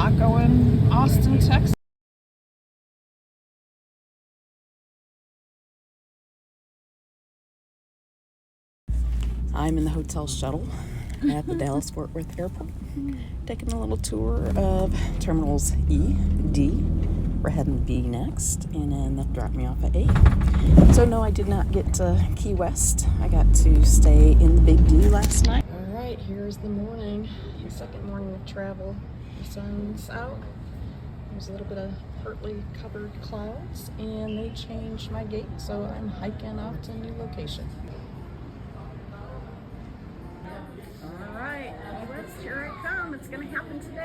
taco in Austin, Texas. I'm in the hotel shuttle at the Dallas Fort Worth Airport, taking a little tour of terminals E, D. We're heading B next, and then they'll drop me off at A. So no, I did not get to Key West. I got to stay in the Big D last night. All right, here's the morning, the second morning of travel. The sun's out. There's a little bit of partly covered clouds, and they changed my gate, so I'm hiking off to a new location. All right, here I come. It's going to happen today.